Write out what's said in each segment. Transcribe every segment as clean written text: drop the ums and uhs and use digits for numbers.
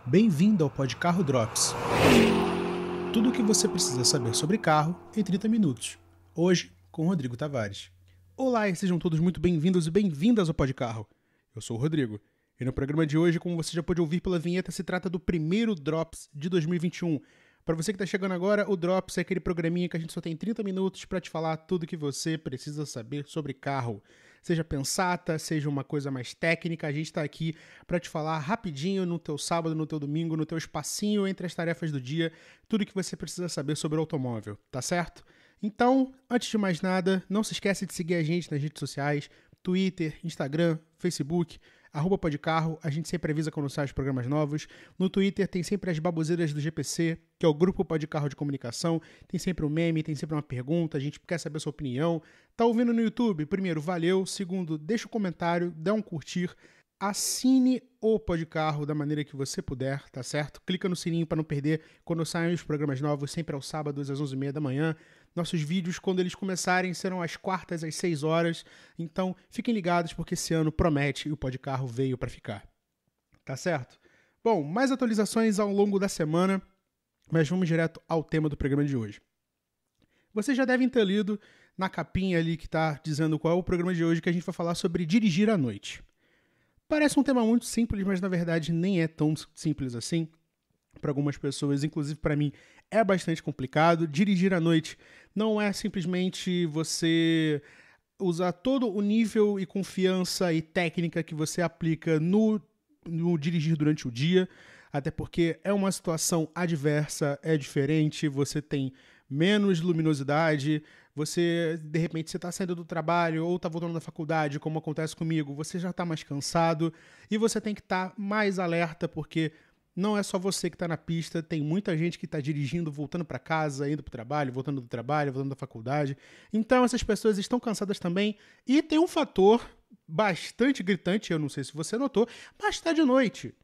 Bem-vindo ao Podcarro Drops. Tudo o que você precisa saber sobre carro em 30 minutos. Hoje, com Rodrigo Tavares. Olá e sejam todos muito bem-vindos e bem-vindas ao Podcarro. Eu sou o Rodrigo. E no programa de hoje, como você já pôde ouvir pela vinheta, se trata do primeiro Drops de 2021. Para você que está chegando agora, o Drops é aquele programinha que a gente só tem 30 minutos para te falar tudo o que você precisa saber sobre carro. Seja pensata, seja uma coisa mais técnica, a gente está aqui para te falar rapidinho no teu sábado, no teu domingo, no teu espacinho entre as tarefas do dia, tudo o que você precisa saber sobre o automóvel, tá certo? Então, antes de mais nada, não se esquece de seguir a gente nas redes sociais, Twitter, Instagram, Facebook, @podcarro, a gente sempre avisa quando sai os programas novos. No Twitter tem sempre as baboseiras do GPC, que é o Grupo Podcarro de Comunicação. Tem sempre um meme, tem sempre uma pergunta, a gente quer saber a sua opinião. Tá ouvindo no YouTube? Primeiro, valeu. Segundo, deixa um comentário, dá um curtir. Assine o Podcarro da maneira que você puder, tá certo? Clica no sininho para não perder quando saem os programas novos, sempre aos sábados às 11h30 da manhã. Nossos vídeos, quando eles começarem, serão às quartas às 6 horas. Então, fiquem ligados porque esse ano promete e o Podcarro veio para ficar. Tá certo? Bom, mais atualizações ao longo da semana, mas vamos direto ao tema do programa de hoje. Vocês já devem ter lido na capinha ali que está dizendo qual é o programa de hoje, que a gente vai falar sobre dirigir à noite. Parece um tema muito simples, mas na verdade nem é tão simples assim. Para algumas pessoas, inclusive para mim, é bastante complicado. Dirigir à noite não é simplesmente você usar todo o nível e confiança e técnica que você aplica no dirigir durante o dia, até porque é uma situação adversa, é diferente, você tem menos luminosidade, você, de repente, você está saindo do trabalho ou está voltando da faculdade, como acontece comigo, você já está mais cansado e você tem que estar mais alerta, porque não é só você que está na pista, tem muita gente que está dirigindo, voltando para casa, indo para o trabalho, voltando do trabalho, voltando da faculdade. Então, essas pessoas estão cansadas também. E tem um fator bastante gritante, eu não sei se você notou, mas está de noite.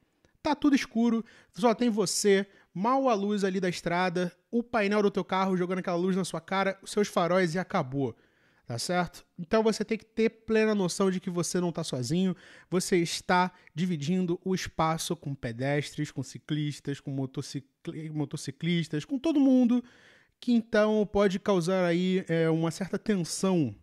Tá tudo escuro, só tem você, mal a luz ali da estrada, o painel do teu carro jogando aquela luz na sua cara, os seus faróis e acabou. Tá certo? Então você tem que ter plena noção de que você não está sozinho, você está dividindo o espaço com pedestres, com ciclistas, com motociclistas, com todo mundo, que então pode causar aí uma certa tensão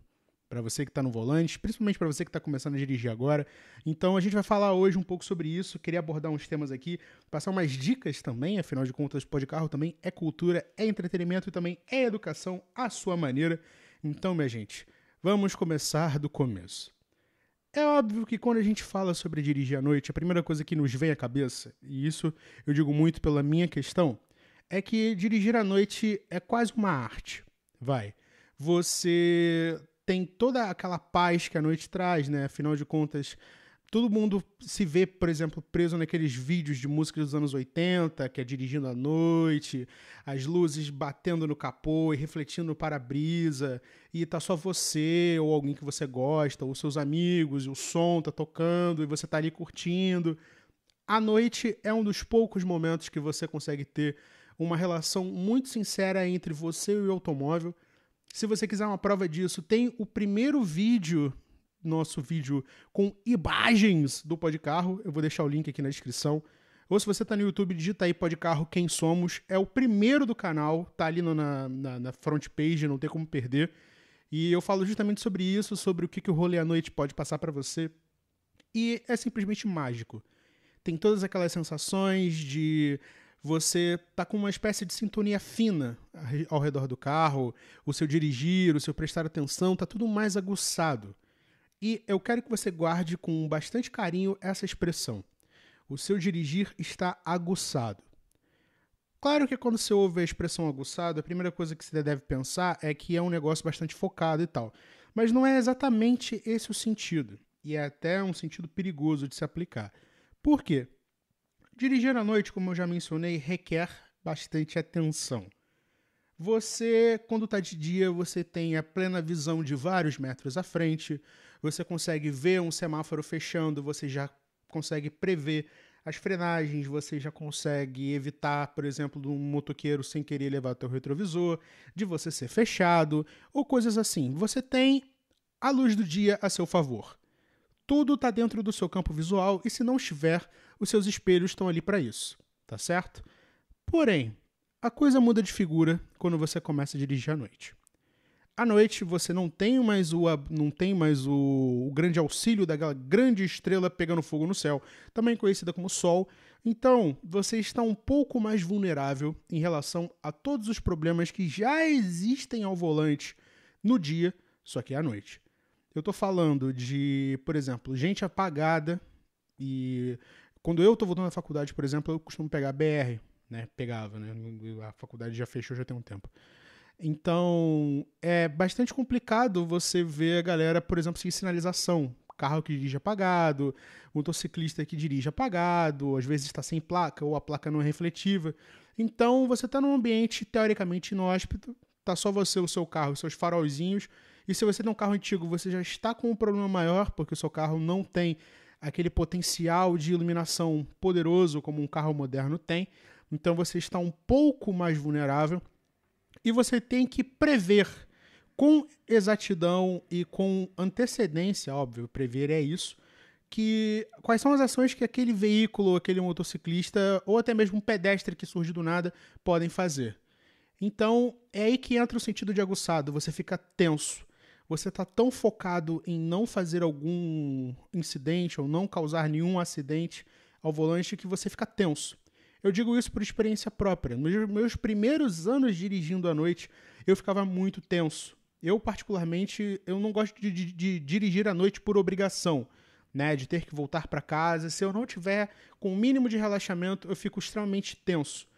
para você que está no volante, principalmente para você que está começando a dirigir agora. Então a gente vai falar hoje um pouco sobre isso, queria abordar uns temas aqui, passar umas dicas também, afinal de contas, Podcarro também é cultura, é entretenimento e também é educação à sua maneira. Então, minha gente, vamos começar do começo. É óbvio que quando a gente fala sobre dirigir à noite, a primeira coisa que nos vem à cabeça, e isso eu digo muito pela minha questão, é que dirigir à noite é quase uma arte. Você tem toda aquela paz que a noite traz, né? Afinal de contas, todo mundo se vê, por exemplo, preso naqueles vídeos de música dos anos 80, que é dirigindo à noite, as luzes batendo no capô e refletindo no para-brisa, e tá só você ou alguém que você gosta, ou seus amigos, e o som tá tocando e você tá ali curtindo. A noite é um dos poucos momentos que você consegue ter uma relação muito sincera entre você e o automóvel. Se você quiser uma prova disso, tem o primeiro vídeo, nosso vídeo com imagens do Podcarro, eu vou deixar o link aqui na descrição, ou se você está no YouTube, digita aí Podcarro Quem Somos, é o primeiro do canal, tá ali na front page, não tem como perder, e eu falo justamente sobre isso, sobre o que o rolê à noite pode passar para você, e é simplesmente mágico. Tem todas aquelas sensações de você tá com uma espécie de sintonia fina ao redor do carro, o seu dirigir, o seu prestar atenção, tá tudo mais aguçado. E eu quero que você guarde com bastante carinho essa expressão. O seu dirigir está aguçado. Claro que quando você ouve a expressão aguçado, a primeira coisa que você deve pensar é que é um negócio bastante focado e tal. Mas não é exatamente esse o sentido. E é até um sentido perigoso de se aplicar. Por quê? Dirigir à noite, como eu já mencionei, requer bastante atenção. Você, quando está de dia, você tem a plena visão de vários metros à frente, você consegue ver um semáforo fechando, você já consegue prever as frenagens, você já consegue evitar, por exemplo, de um motoqueiro sem querer levar o teu retrovisor, de você ser fechado, ou coisas assim. Você tem a luz do dia a seu favor. Tudo está dentro do seu campo visual e se não estiver, os seus espelhos estão ali para isso. tá certo? Porém, a coisa muda de figura quando você começa a dirigir à noite. À noite você não tem mais o grande auxílio daquela grande estrela pegando fogo no céu, também conhecida como Sol. Então, você está um pouco mais vulnerável em relação a todos os problemas que já existem ao volante no dia, só que à noite. Eu estou falando de, por exemplo, gente apagada e quando eu estou voltando à faculdade, por exemplo, eu costumo pegar BR, né? Pegava, né? A faculdade já fechou já tem um tempo. Então, é bastante complicado você ver a galera, por exemplo, sem sinalização. Carro que dirige apagado, motociclista que dirige apagado, às vezes está sem placa ou a placa não é refletiva. Então, você está num ambiente teoricamente inóspito, tá só você, o seu carro, os seus farolzinhos. E se você tem um carro antigo, você já está com um problema maior, porque o seu carro não tem aquele potencial de iluminação poderoso como um carro moderno tem. Então, você está um pouco mais vulnerável. E você tem que prever com exatidão e com antecedência, óbvio, prever é isso, que quais são as ações que aquele veículo, aquele motociclista ou até mesmo um pedestre que surge do nada podem fazer. Então, é aí que entra o sentido de aguçado, você fica tenso. Você está tão focado em não fazer algum incidente ou não causar nenhum acidente ao volante que você fica tenso. Eu digo isso por experiência própria. Nos meus primeiros anos dirigindo à noite, eu ficava muito tenso. Eu, particularmente, eu não gosto de dirigir à noite por obrigação, né? De ter que voltar para casa. Se eu não tiver com o mínimo de relaxamento, eu fico extremamente tenso.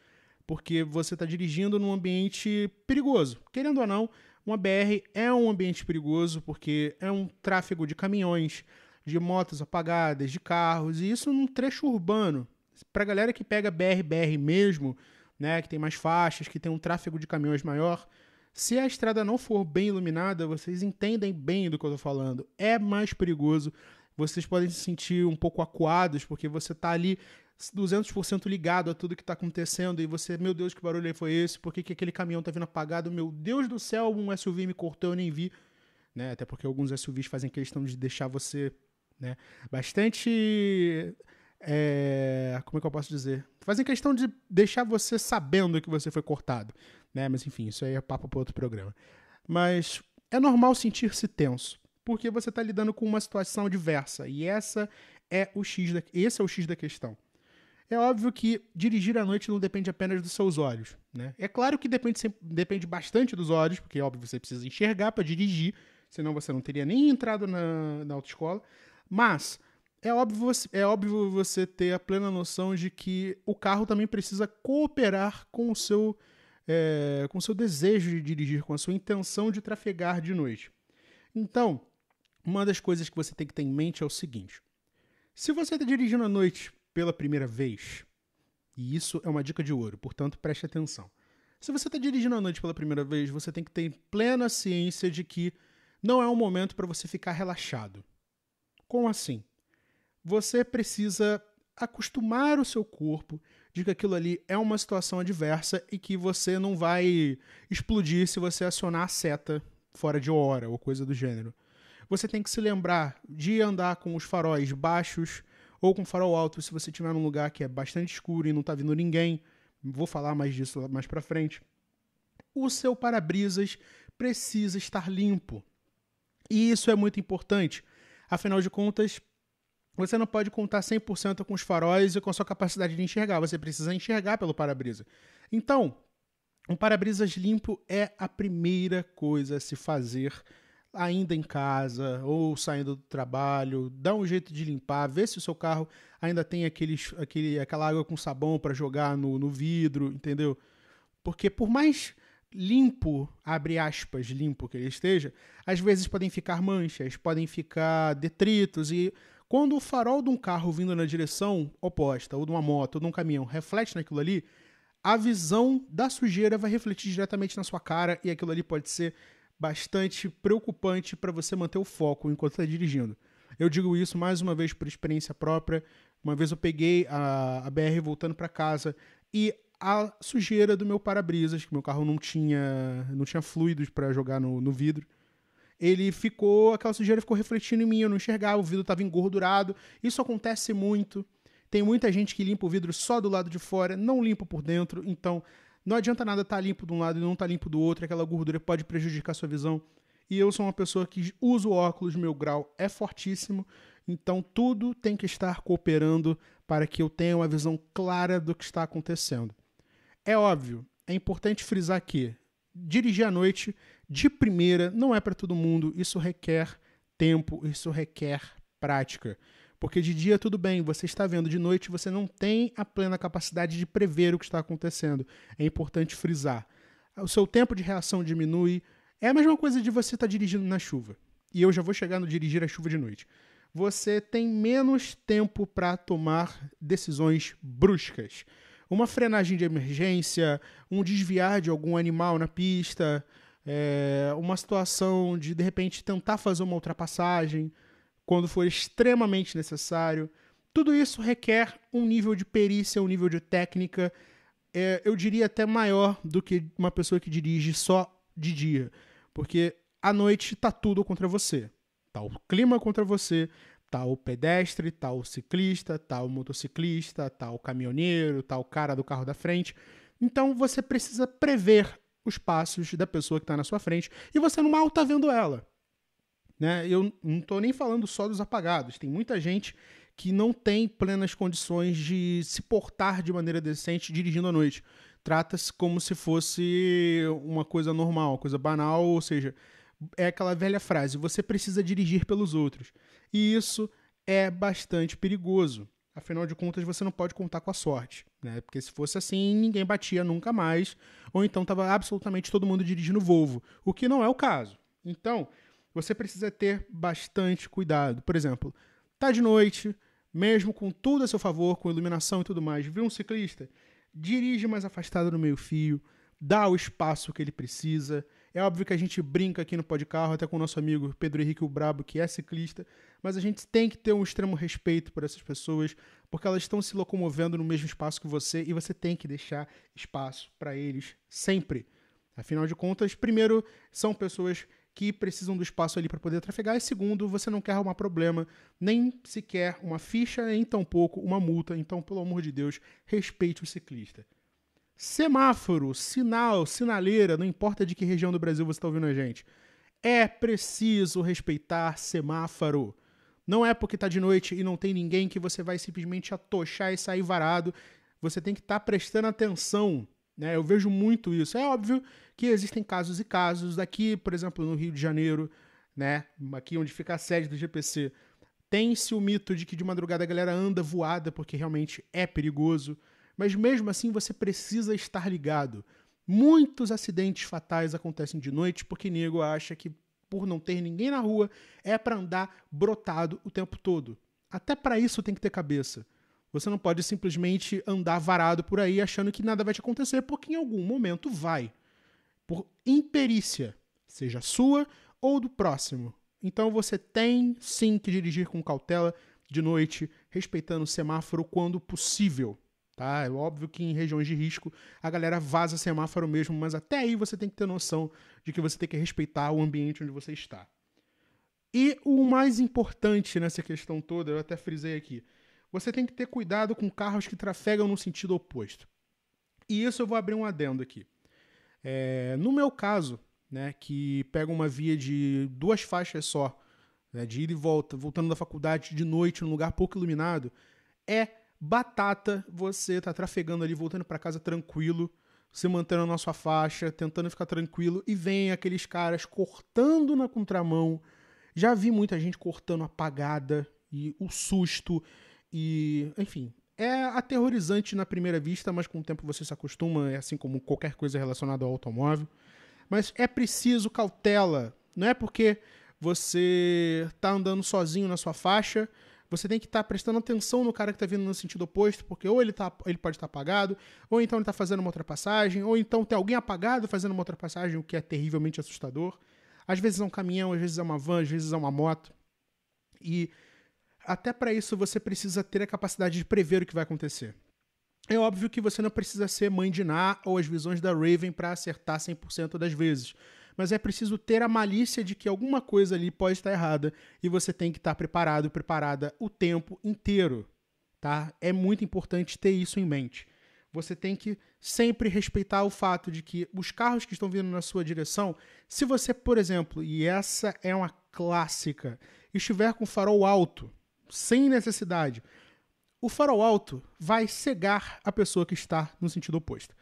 Porque você está dirigindo num ambiente perigoso. Querendo ou não, uma BR é um ambiente perigoso, porque é um tráfego de caminhões, de motos apagadas, de carros, e isso num trecho urbano. Pra galera que pega BR mesmo, né, que tem mais faixas, que tem um tráfego de caminhões maior, se a estrada não for bem iluminada, vocês entendem bem do que eu tô falando. É mais perigoso. Vocês podem se sentir um pouco acuados, porque você tá ali 200% ligado a tudo que tá acontecendo, e você, meu Deus, que barulho foi esse? Por que aquele caminhão tá vindo apagado? Meu Deus do céu, um SUV me cortou, eu nem vi. Né? Até porque alguns SUVs fazem questão de deixar você, né, bastante... como é que eu posso dizer? Fazem questão de deixar você sabendo que você foi cortado, né? Mas enfim, isso aí é papo para outro programa. Mas é normal sentir-se tenso, porque você está lidando com uma situação adversa, e esse é o X da questão. É óbvio que dirigir à noite não depende apenas dos seus olhos, né? É claro que depende bastante dos olhos, porque óbvio você precisa enxergar para dirigir, senão você não teria nem entrado na autoescola, mas é óbvio você ter a plena noção de que o carro também precisa cooperar com o seu desejo de dirigir, com a sua intenção de trafegar de noite. Então, uma das coisas que você tem que ter em mente é o seguinte: se você está dirigindo à noite pela primeira vez, e isso é uma dica de ouro, portanto preste atenção. Se você está dirigindo à noite pela primeira vez, você tem que ter plena ciência de que não é um momento para você ficar relaxado. Como assim? Você precisa acostumar o seu corpo de que aquilo ali é uma situação adversa e que você não vai explodir se você acionar a seta fora de hora ou coisa do gênero. Você tem que se lembrar de andar com os faróis baixos ou com farol alto se você estiver num lugar que é bastante escuro e não está vindo ninguém. Vou falar mais disso mais pra frente. O seu para-brisas precisa estar limpo. E isso é muito importante. Afinal de contas, você não pode contar 100% com os faróis e com a sua capacidade de enxergar. Você precisa enxergar pelo para-brisa. Então, um para-brisas limpo é a primeira coisa a se fazer ainda em casa ou saindo do trabalho. Dá um jeito de limpar, vê se o seu carro ainda tem aquela água com sabão para jogar no vidro, entendeu? Porque por mais limpo, abre aspas, limpo que ele esteja, às vezes podem ficar manchas, podem ficar detritos, e quando o farol de um carro vindo na direção oposta, ou de uma moto, ou de um caminhão, reflete naquilo ali, a visão da sujeira vai refletir diretamente na sua cara, e aquilo ali pode ser bastante preocupante para você manter o foco enquanto está dirigindo. Eu digo isso mais uma vez por experiência própria. Uma vez eu peguei a BR voltando para casa e a sujeira do meu para-brisas, que meu carro não tinha fluidos para jogar no vidro, aquela sujeira ficou refletindo em mim, eu não enxergava, o vidro estava engordurado. Isso acontece muito. Tem muita gente que limpa o vidro só do lado de fora, não limpa por dentro, então não adianta nada estar limpo de um lado e não estar limpo do outro, aquela gordura pode prejudicar a sua visão. E eu sou uma pessoa que usa o óculos, meu grau é fortíssimo, então tudo tem que estar cooperando para que eu tenha uma visão clara do que está acontecendo. É óbvio, é importante frisar que dirigir à noite, de primeira, não é para todo mundo, isso requer tempo, isso requer prática. Porque de dia tudo bem, você está vendo, de noite você não tem a plena capacidade de prever o que está acontecendo. É importante frisar. O seu tempo de reação diminui. É a mesma coisa de você estar dirigindo na chuva. E eu já vou chegar no dirigir a chuva de noite. Você tem menos tempo para tomar decisões bruscas. Uma frenagem de emergência, um desviar de algum animal na pista, uma situação de repente, tentar fazer uma ultrapassagem quando for extremamente necessário. Tudo isso requer um nível de perícia, um nível de técnica, eu diria até maior do que uma pessoa que dirige só de dia. Porque à noite está tudo contra você. Está o clima contra você, está o pedestre, está o ciclista, está o motociclista, está o caminhoneiro, está o cara do carro da frente. Então você precisa prever os passos da pessoa que está na sua frente e você não mal está vendo ela. Né? Eu não estou nem falando só dos apagados. Tem muita gente que não tem plenas condições de se portar de maneira decente dirigindo à noite. Trata-se como se fosse uma coisa normal, uma coisa banal, ou seja, é aquela velha frase, você precisa dirigir pelos outros. E isso é bastante perigoso. Afinal de contas, você não pode contar com a sorte. Né? Porque se fosse assim, ninguém batia nunca mais, ou então estava absolutamente todo mundo dirigindo Volvo, o que não é o caso. Então, você precisa ter bastante cuidado. Por exemplo, tá de noite, mesmo com tudo a seu favor, com iluminação e tudo mais, viu um ciclista, dirige mais afastado no meio-fio, dá o espaço que ele precisa. É óbvio que a gente brinca aqui no Podcarro, até com o nosso amigo Pedro Henrique o Brabo, que é ciclista, mas a gente tem que ter um extremo respeito por essas pessoas, porque elas estão se locomovendo no mesmo espaço que você e você tem que deixar espaço para eles sempre. Afinal de contas, primeiro, são pessoas que precisam do espaço ali para poder trafegar, e segundo, você não quer arrumar problema, nem sequer uma ficha, nem tampouco uma multa. Então, pelo amor de Deus, respeite o ciclista. Semáforo, sinal, sinaleira, não importa de que região do Brasil você está ouvindo a gente. É preciso respeitar semáforo. Não é porque está de noite e não tem ninguém que você vai simplesmente atochar e sair varado. Você tem que estar prestando atenção. Né? Eu vejo muito isso. É óbvio que existem casos e casos. Aqui, por exemplo, no Rio de Janeiro, né? Aqui onde fica a sede do GPC, tem-se o mito de que de madrugada a galera anda voada, porque realmente é perigoso. Mas mesmo assim você precisa estar ligado. Muitos acidentes fatais acontecem de noite porque nego acha que por não ter ninguém na rua é para andar brotado o tempo todo. Até para isso tem que ter cabeça. Você não pode simplesmente andar varado por aí achando que nada vai te acontecer, porque em algum momento vai. Por imperícia, seja sua ou do próximo. Então você tem sim que dirigir com cautela de noite, respeitando o semáforo quando possível. Tá? É óbvio que em regiões de risco a galera vaza semáforo mesmo, mas até aí você tem que ter noção de que você tem que respeitar o ambiente onde você está. E o mais importante nessa questão toda, eu até frisei aqui, você tem que ter cuidado com carros que trafegam no sentido oposto. E isso eu vou abrir um adendo aqui. No meu caso, né, que pega uma via de 2 faixas só, né, de ida e volta, voltando da faculdade de noite num lugar pouco iluminado, é batata você tá trafegando ali, voltando para casa tranquilo, se mantendo na sua faixa, tentando ficar tranquilo, e vem aqueles caras cortando na contramão. Já vi muita gente cortando apagada, e o susto, e enfim, é aterrorizante na primeira vista, mas com o tempo você se acostuma, é assim como qualquer coisa relacionada ao automóvel. Mas é preciso cautela, não é porque você tá andando sozinho na sua faixa, você tem que estar prestando atenção no cara que está vindo no sentido oposto, porque ou ele pode estar apagado, ou então ele está fazendo uma ultrapassagem, ou então tem alguém apagado fazendo uma ultrapassagem, o que é terrivelmente assustador. Às vezes é um caminhão, às vezes é uma van, às vezes é uma moto. E até para isso você precisa ter a capacidade de prever o que vai acontecer. É óbvio que você não precisa ser mãe de Ná ou as visões da Raven para acertar 100% das vezes. Mas é preciso ter a malícia de que alguma coisa ali pode estar errada e você tem que estar preparado, preparada o tempo inteiro. tá? É muito importante ter isso em mente. Você tem que sempre respeitar o fato de que os carros que estão vindo na sua direção, se você, por exemplo, e essa é uma clássica, estiver com farol alto, sem necessidade, o farol alto vai cegar a pessoa que está no sentido oposto.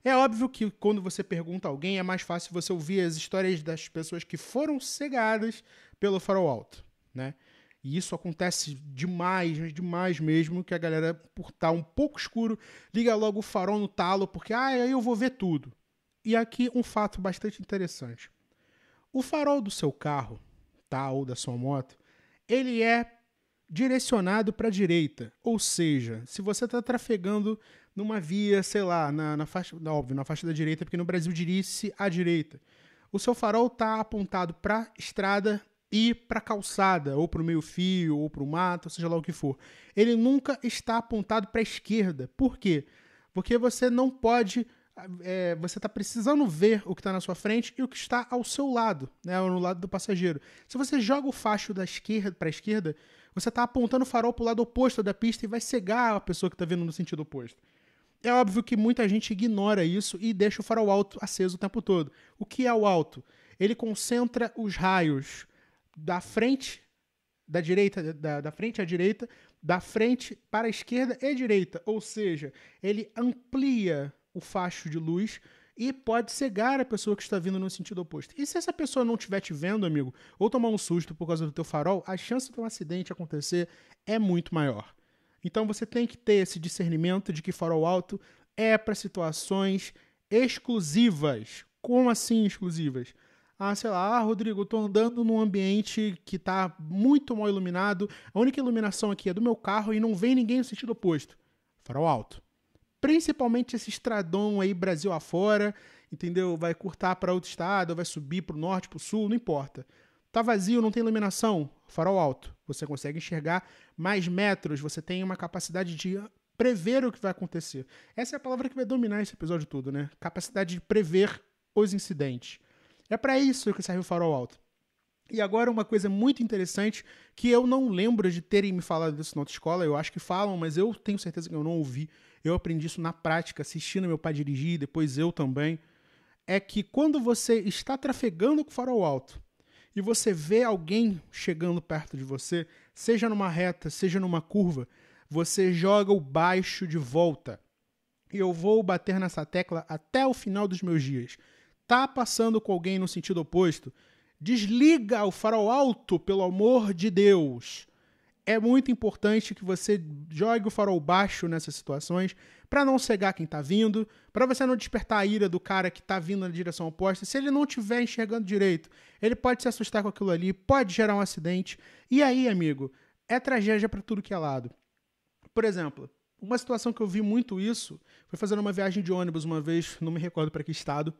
É óbvio que quando você pergunta a alguém, é mais fácil você ouvir as histórias das pessoas que foram cegadas pelo farol alto, né? E isso acontece demais, mas demais mesmo, que a galera, por estar um pouco escuro, liga logo o farol no talo, porque aí eu vou ver tudo. E aqui um fato bastante interessante. O farol do seu carro, tá, ou da sua moto, ele é direcionado para a direita. Ou seja, se você está trafegando numa via, sei lá, na faixa, óbvio, na faixa da direita, porque no Brasil dirige-se à direita. O seu farol está apontado para a estrada e para a calçada, ou para o meio-fio, ou para o mato, seja lá o que for. Ele nunca está apontado para a esquerda. Por quê? Porque você não pode... você está precisando ver o que está na sua frente e o que está ao seu lado, né, no lado do passageiro. Se você joga o facho da esquerda para a esquerda, você está apontando o farol para o lado oposto da pista e vai cegar a pessoa que está vindo no sentido oposto. É óbvio que muita gente ignora isso e deixa o farol alto aceso o tempo todo. O que é o alto? Ele concentra os raios da frente, da direita, da frente à direita, da frente para a esquerda e direita. Ou seja, ele amplia o facho de luz e pode cegar a pessoa que está vindo no sentido oposto. E se essa pessoa não estiver te vendo, amigo, ou tomar um susto por causa do teu farol, a chance de um acidente acontecer é muito maior. Então você tem que ter esse discernimento de que farol alto é para situações exclusivas. Como assim exclusivas? Sei lá, Rodrigo, eu tô andando num ambiente que tá muito mal iluminado, a única iluminação aqui é do meu carro e não vem ninguém no sentido oposto. Farol alto. Principalmente esse estradão aí Brasil afora, entendeu? Vai curtar para outro estado, vai subir para o norte, para o sul, não importa. Tá vazio, não tem iluminação, farol alto. Você consegue enxergar mais metros, você tem uma capacidade de prever o que vai acontecer. Essa é a palavra que vai dominar esse episódio todo, né? Capacidade de prever os incidentes. É para isso que serve o farol alto. E agora uma coisa muito interessante, que eu não lembro de terem me falado disso na autoescola, eu acho que falam, mas eu tenho certeza que eu não ouvi. Eu aprendi isso na prática, assistindo meu pai dirigir, depois eu também. É que quando você está trafegando com o farol alto e você vê alguém chegando perto de você, seja numa reta, seja numa curva, você joga o baixo de volta. E eu vou bater nessa tecla até o final dos meus dias. Tá passando com alguém no sentido oposto? Desliga o farol alto, pelo amor de Deus. É muito importante que você jogue o farol baixo nessas situações para não cegar quem está vindo, para você não despertar a ira do cara que está vindo na direção oposta. Se ele não estiver enxergando direito, ele pode se assustar com aquilo ali, pode gerar um acidente. E aí, amigo, é tragédia para tudo que é lado. Por exemplo, uma situação que eu vi muito isso foi fazendo uma viagem de ônibus uma vez, não me recordo para que estado,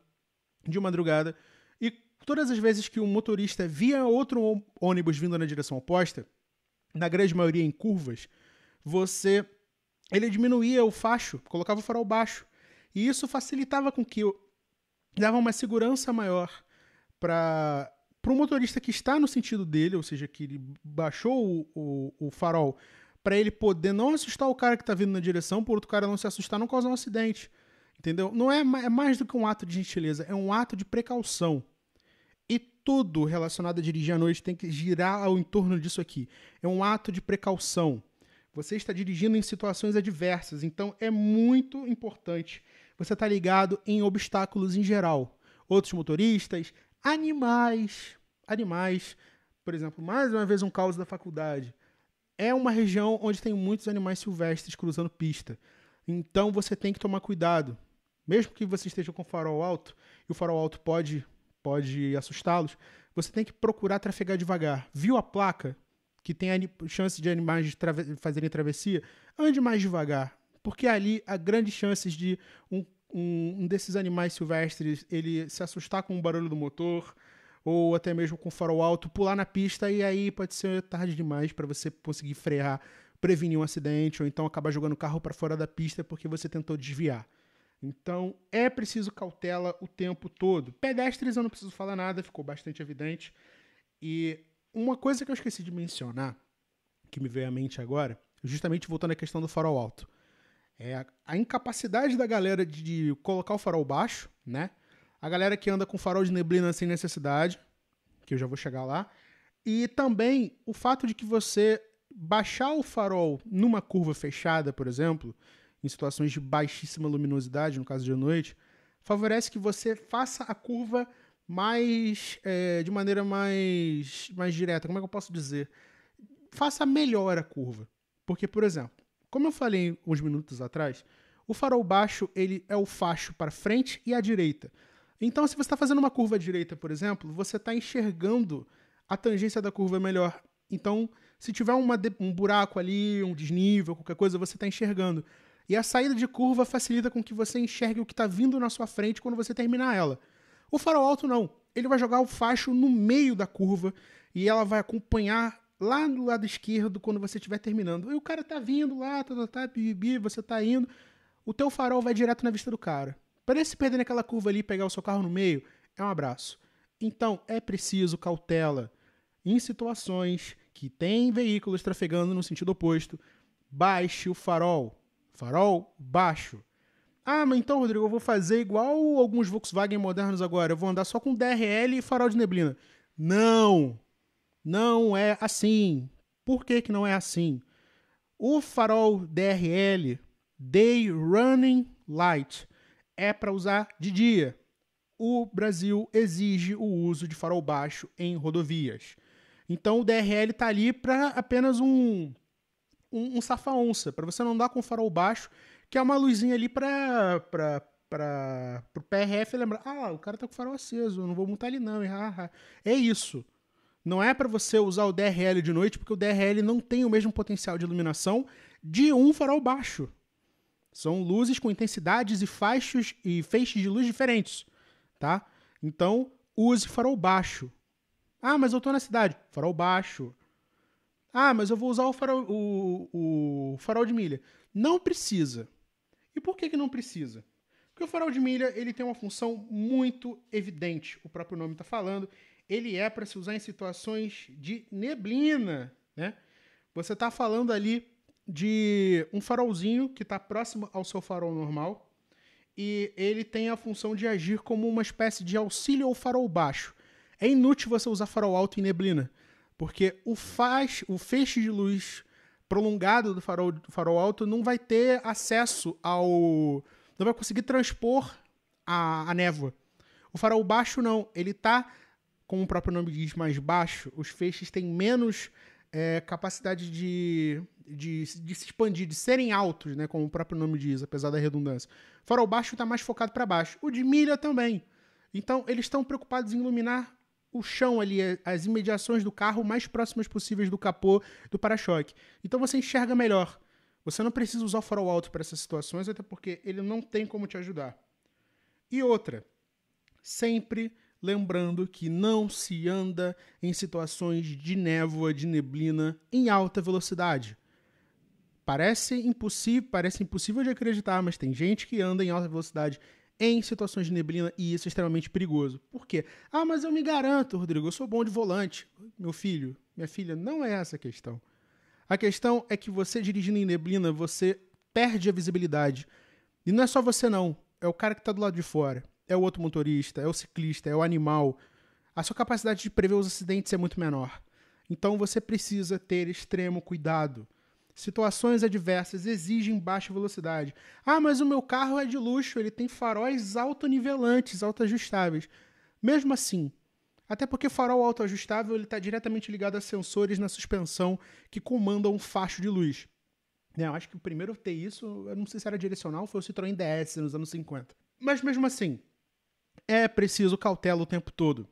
de madrugada, e todas as vezes que o motorista via outro ônibus vindo na direção oposta, na grande maioria em curvas, ele diminuía o facho, colocava o farol baixo. E isso facilitava com que dava uma segurança maior para o motorista que está no sentido dele, ou seja, que ele baixou o farol para ele poder não assustar o cara que está vindo na direção, por outro cara não se assustar, não causar um acidente. Entendeu? Não é mais do que um ato de gentileza, é um ato de precaução. E tudo relacionado a dirigir à noite tem que girar ao entorno disso aqui. É um ato de precaução. Você está dirigindo em situações adversas, então é muito importante você estar ligado em obstáculos em geral. Outros motoristas, animais. Por exemplo, mais uma vez um caos da faculdade. É uma região onde tem muitos animais silvestres cruzando pista. Então você tem que tomar cuidado. Mesmo que você esteja com o farol alto, e o farol alto pode assustá-los, você tem que procurar trafegar devagar. Viu a placa que tem chance de animais fazerem travessia? Ande mais devagar, porque ali há grandes chances de um desses animais silvestres ele se assustar com o barulho do motor, ou até mesmo com o farol alto, pular na pista, e aí pode ser tarde demais para você conseguir frear, prevenir um acidente, ou então acabar jogando o carro para fora da pista porque você tentou desviar. Então, é preciso cautela o tempo todo. Pedestres eu não preciso falar nada, ficou bastante evidente. E uma coisa que eu esqueci de mencionar, que me veio à mente agora, justamente voltando à questão do farol alto. A incapacidade da galera de colocar o farol baixo, né? A galera que anda com farol de neblina sem necessidade, que eu já vou chegar lá. E também o fato de que você baixar o farol numa curva fechada, por exemplo, em situações de baixíssima luminosidade, no caso de noite, favorece que você faça a curva de maneira mais direta. Como é que eu posso dizer? Faça melhor a curva. Porque, por exemplo, como eu falei uns minutos atrás, o farol baixo ele é o facho para frente e à direita. Então, se você está fazendo uma curva à direita, por exemplo, você está enxergando a tangência da curva melhor. Então, se tiver um buraco ali, um desnível, qualquer coisa, você está enxergando. E a saída de curva facilita com que você enxergue o que está vindo na sua frente quando você terminar ela. O farol alto não. Ele vai jogar o facho no meio da curva e ela vai acompanhar lá do lado esquerdo quando você estiver terminando. E o cara tá vindo lá, você tá indo, o teu farol vai direto na vista do cara. Para ele se perder naquela curva ali e pegar o seu carro no meio, é um abraço. Então, é preciso cautela. Em situações que tem veículos trafegando no sentido oposto, baixe o farol. Farol baixo. Ah, mas então, Rodrigo, eu vou fazer igual alguns Volkswagen modernos agora. Eu vou andar só com DRL e farol de neblina. Não! Não é assim. Por que que não é assim? O farol DRL, Day Running Light, é para usar de dia. O Brasil exige o uso de farol baixo em rodovias. Então o DRL está ali para apenas um safa-onça, para você não andar com farol baixo, que é uma luzinha ali para o PRF lembrar, o cara tá com o farol aceso, eu não vou multar ele não. É isso. Não é para você usar o DRL de noite, porque o DRL não tem o mesmo potencial de iluminação de um farol baixo. São luzes com intensidades e feixes de luz diferentes, tá? Então, use farol baixo. Ah, mas eu tô na cidade. Farol baixo. Ah, mas eu vou usar o farol de milha. Não precisa. E por que não precisa? Porque o farol de milha ele tem uma função muito evidente. O próprio nome está falando. Ele é para se usar em situações de neblina, né? Você está falando ali de um farolzinho que está próximo ao seu farol normal e ele tem a função de agir como uma espécie de auxílio ao farol baixo. É inútil você usar farol alto em neblina, porque o feixe de luz prolongado do farol alto não vai ter acesso não vai conseguir transpor a névoa. O farol baixo não, ele está, como o próprio nome diz, mais baixo. Os feixes têm menos capacidade de se expandir, de serem altos, né, como o próprio nome diz, apesar da redundância. O farol baixo está mais focado para baixo. O de milha também. Então, eles estão preocupados em iluminar o chão ali, as imediações do carro mais próximas possíveis do capô, do para-choque. Então, você enxerga melhor. Você não precisa usar o farol alto para essas situações, até porque ele não tem como te ajudar. E outra, sempre lembrando que não se anda em situações de névoa, de neblina, em alta velocidade. Parece impossível de acreditar, mas tem gente que anda em alta velocidade em situações de neblina e isso é extremamente perigoso. Por quê? Ah, mas eu me garanto, Rodrigo, eu sou bom de volante. Meu filho, minha filha, não é essa a questão. A questão é que você dirigindo em neblina, você perde a visibilidade. E não é só você não, é o cara que está do lado de fora. É o outro motorista, é o ciclista, é o animal. A sua capacidade de prever os acidentes é muito menor. Então você precisa ter extremo cuidado. Situações adversas exigem baixa velocidade. Ah, mas o meu carro é de luxo, ele tem faróis autonivelantes, autoajustáveis. Mesmo assim, até porque farol autoajustável está diretamente ligado a sensores na suspensão que comandam um facho de luz. Eu acho que o primeiro a ter isso, eu não sei se era direcional, foi o Citroën DS nos anos 50. Mas mesmo assim, é preciso cautela o tempo todo.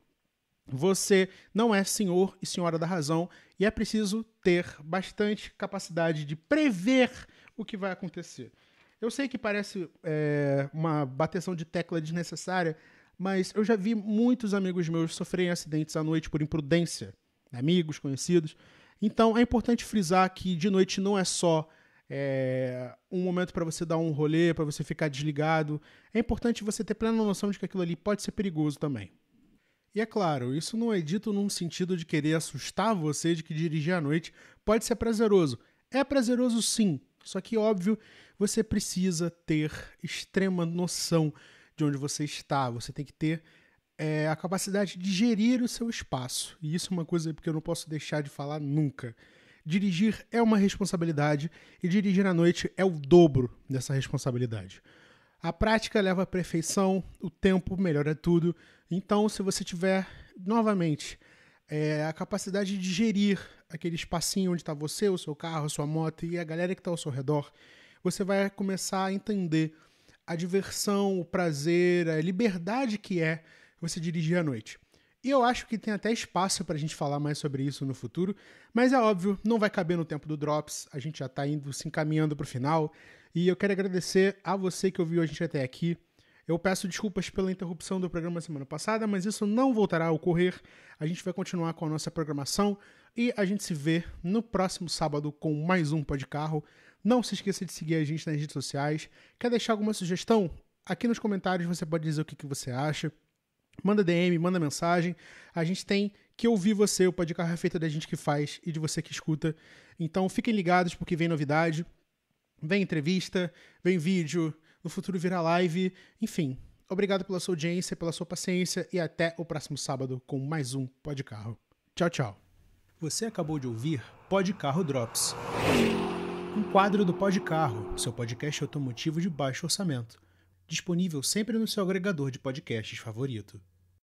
Você não é senhor e senhora da razão e é preciso ter bastante capacidade de prever o que vai acontecer. Eu sei que parece uma bateção de tecla desnecessária, mas eu já vi muitos amigos meus sofrerem acidentes à noite por imprudência, amigos, conhecidos. Então é importante frisar que de noite não é só um momento para você dar um rolê, para você ficar desligado. É importante você ter plena noção de que aquilo ali pode ser perigoso também. E é claro, isso não é dito num sentido de querer assustar você de que dirigir à noite pode ser prazeroso. É prazeroso sim, só que óbvio, você precisa ter extrema noção de onde você está, você tem que ter a capacidade de gerir o seu espaço. E isso é uma coisa que eu não posso deixar de falar nunca. Dirigir é uma responsabilidade e dirigir à noite é o dobro dessa responsabilidade. A prática leva à perfeição, o tempo melhora tudo. Então, se você tiver, novamente, a capacidade de gerir aquele espacinho onde está você, o seu carro, a sua moto e a galera que está ao seu redor, você vai começar a entender a diversão, o prazer, a liberdade que é você dirigir à noite. E eu acho que tem até espaço para a gente falar mais sobre isso no futuro, mas é óbvio, não vai caber no tempo do Drops, a gente já está se encaminhando para o final, e eu quero agradecer a você que ouviu a gente até aqui. Eu peço desculpas pela interrupção do programa semana passada, mas isso não voltará a ocorrer, a gente vai continuar com a nossa programação, e a gente se vê no próximo sábado com mais um Pod Carro. Não se esqueça de seguir a gente nas redes sociais. Quer deixar alguma sugestão? Aqui nos comentários você pode dizer o que você acha. Manda DM, manda mensagem. A gente tem que ouvir você. O Pod Carro é feito da gente que faz e de você que escuta. Então fiquem ligados porque vem novidade. Vem entrevista, vem vídeo. No futuro virá live. Enfim, obrigado pela sua audiência, pela sua paciência e até o próximo sábado com mais um Pod Carro. Tchau, tchau. Você acabou de ouvir Pod Carro Drops. Um quadro do Pod Carro, seu podcast automotivo de baixo orçamento. Disponível sempre no seu agregador de podcasts favorito.